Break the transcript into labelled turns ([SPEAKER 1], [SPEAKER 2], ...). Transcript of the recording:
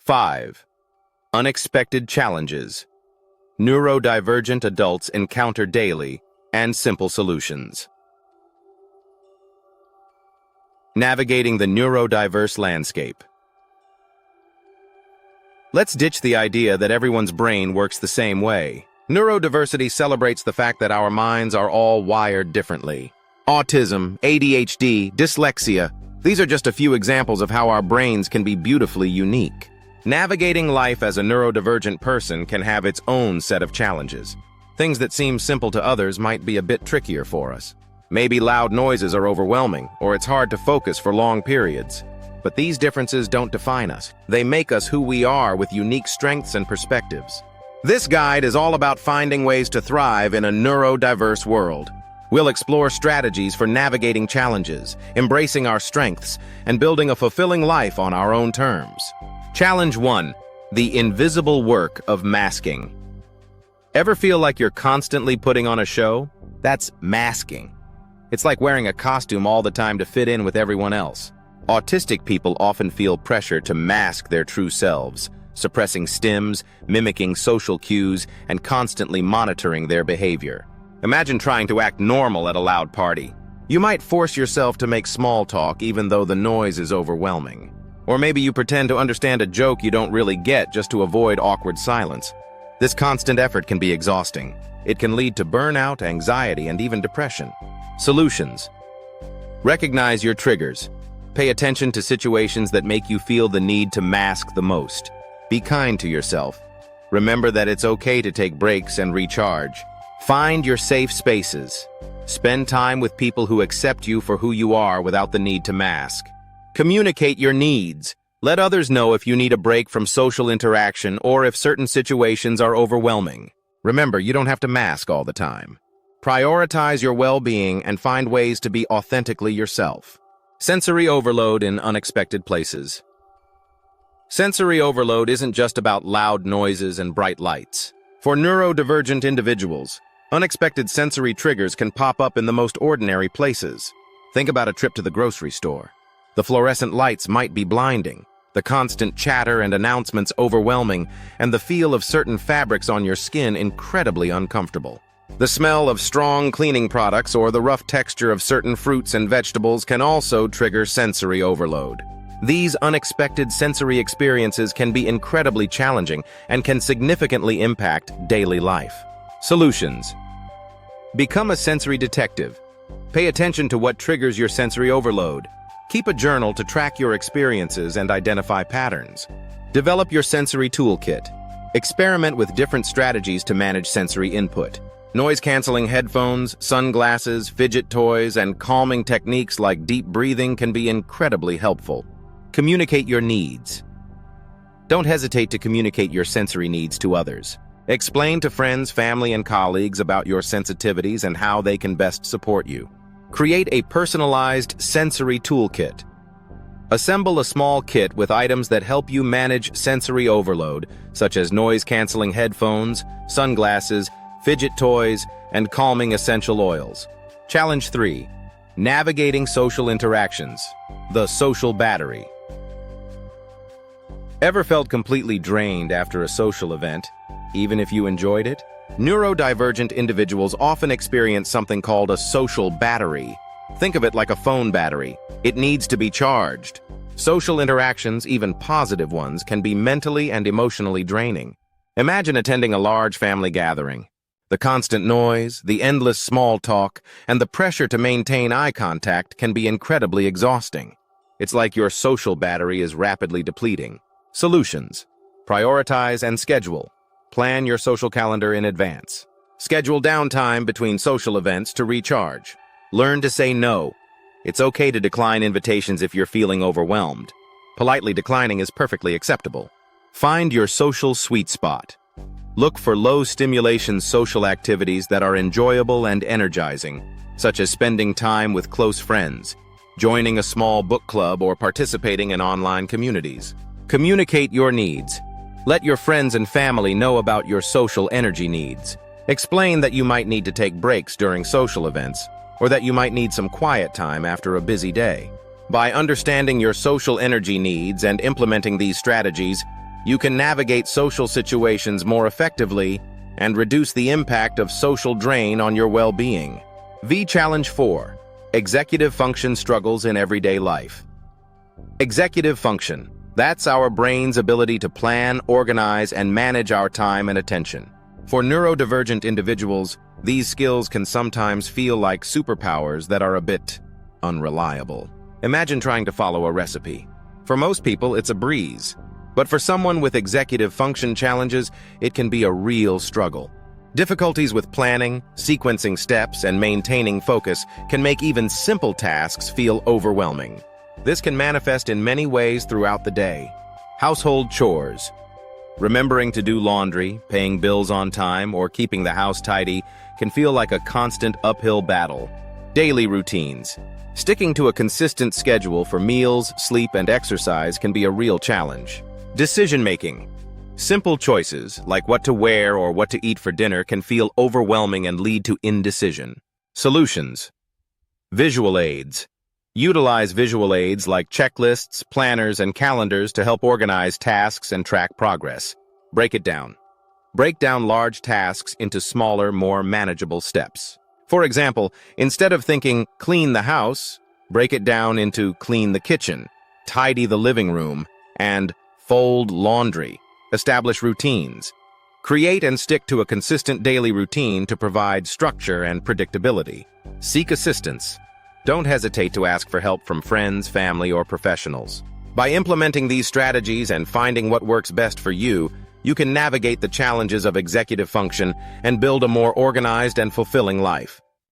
[SPEAKER 1] 5. Unexpected challenges. Neurodivergent adults encounter daily and simple solutions. Navigating the neurodiverse landscape. Let's ditch the idea that everyone's brain works the same way. Neurodiversity celebrates the fact that our minds are all wired differently. Autism, ADHD, dyslexia, these are just a few examples of how our brains can be beautifully unique. Navigating life as a neurodivergent person can have its own set of challenges. Things that seem simple to others might be a bit trickier for us. Maybe loud noises are overwhelming, or it's hard to focus for long periods. But these differences don't define us. They make us who we are with unique strengths and perspectives. This guide is all about finding ways to thrive in a neurodiverse world. We'll explore strategies for navigating challenges, embracing our strengths, and building a fulfilling life on our own terms. Challenge 1. The invisible work of masking. Ever feel like you're constantly putting on a show? That's masking. It's like wearing a costume all the time to fit in with everyone else. Autistic people often feel pressure to mask their true selves, suppressing stims, mimicking social cues, and constantly monitoring their behavior. Imagine trying to act normal at a loud party. You might force yourself to make small talk even though the noise is overwhelming. Or maybe you pretend to understand a joke you don't really get just to avoid awkward silence. This constant effort can be exhausting. It can lead to burnout, anxiety, and even depression. Solutions. Recognize your triggers. Pay attention to situations that make you feel the need to mask the most. Be kind to yourself. Remember that it's okay to take breaks and recharge. Find your safe spaces. Spend time with people who accept you for who you are without the need to mask. Communicate your needs. Let others know if you need a break from social interaction or if certain situations are overwhelming. Remember, you don't have to mask all the time. Prioritize your well-being and find ways to be authentically yourself. Sensory overload in unexpected places. Sensory overload isn't just about loud noises and bright lights. For neurodivergent individuals, unexpected sensory triggers can pop up in the most ordinary places. Think about a trip to the grocery store. The fluorescent lights might be blinding, the constant chatter and announcements overwhelming, and the feel of certain fabrics on your skin incredibly uncomfortable. The smell of strong cleaning products or the rough texture of certain fruits and vegetables can also trigger sensory overload. These unexpected sensory experiences can be incredibly challenging and can significantly impact daily life. Solutions. Become a sensory detective. Pay attention to what triggers your sensory overload. Keep a journal to track your experiences and identify patterns. Develop your sensory toolkit. Experiment with different strategies to manage sensory input. Noise-canceling headphones, sunglasses, fidget toys, and calming techniques like deep breathing can be incredibly helpful. Communicate your needs. Don't hesitate to communicate your sensory needs to others. Explain to friends, family, and colleagues about your sensitivities and how they can best support you. Create a personalized sensory toolkit. Assemble a small kit with items that help you manage sensory overload, such as noise-canceling headphones, sunglasses, fidget toys, and calming essential oils. Challenge 3. Navigating social interactions. The social battery. Ever felt completely drained after a social event, even if you enjoyed it? Neurodivergent individuals often experience something called a social battery. Think of it like a phone battery. It needs to be charged. Social interactions, even positive ones, can be mentally and emotionally draining. Imagine attending a large family gathering. The constant noise, the endless small talk, and the pressure to maintain eye contact can be incredibly exhausting. It's like your social battery is rapidly depleting. Solutions. Prioritize and schedule. Plan your social calendar in advance. Schedule downtime between social events to recharge. Learn to say no. It's okay to decline invitations if you're feeling overwhelmed. Politely declining is perfectly acceptable. Find your social sweet spot. Look for low-stimulation social activities that are enjoyable and energizing, such as spending time with close friends, joining a small book club, or participating in online communities. Communicate your needs. Let your friends and family know about your social energy needs. Explain that you might need to take breaks during social events, or that you might need some quiet time after a busy day. By understanding your social energy needs and implementing these strategies, You can navigate social situations more effectively and reduce the impact of social drain on your well-being. Challenge 4. Executive function struggles in everyday life. Executive function. That's our brain's ability to plan, organize, and manage our time and attention. For neurodivergent individuals, these skills can sometimes feel like superpowers that are a bit unreliable. Imagine trying to follow a recipe. For most people, it's a breeze. But for someone with executive function challenges, it can be a real struggle. Difficulties with planning, sequencing steps, and maintaining focus can make even simple tasks feel overwhelming. This can manifest in many ways throughout the day. Household chores. Remembering to do laundry, paying bills on time, or keeping the house tidy can feel like a constant uphill battle. Daily routines. Sticking to a consistent schedule for meals, sleep, and exercise can be a real challenge. Decision-making. Simple choices, like what to wear or what to eat for dinner, can feel overwhelming and lead to indecision. Solutions. Visual aids. Utilize visual aids like checklists, planners, and calendars to help organize tasks and track progress. Break it down. Break down large tasks into smaller, more manageable steps. For example, instead of thinking, clean the house, break it down into clean the kitchen, tidy the living room, and fold laundry. Establish routines. Create and stick to a consistent daily routine to provide structure and predictability. Seek assistance. Don't hesitate to ask for help from friends, family, or professionals. By implementing these strategies and finding what works best for you, you can navigate the challenges of executive function and build a more organized and fulfilling life.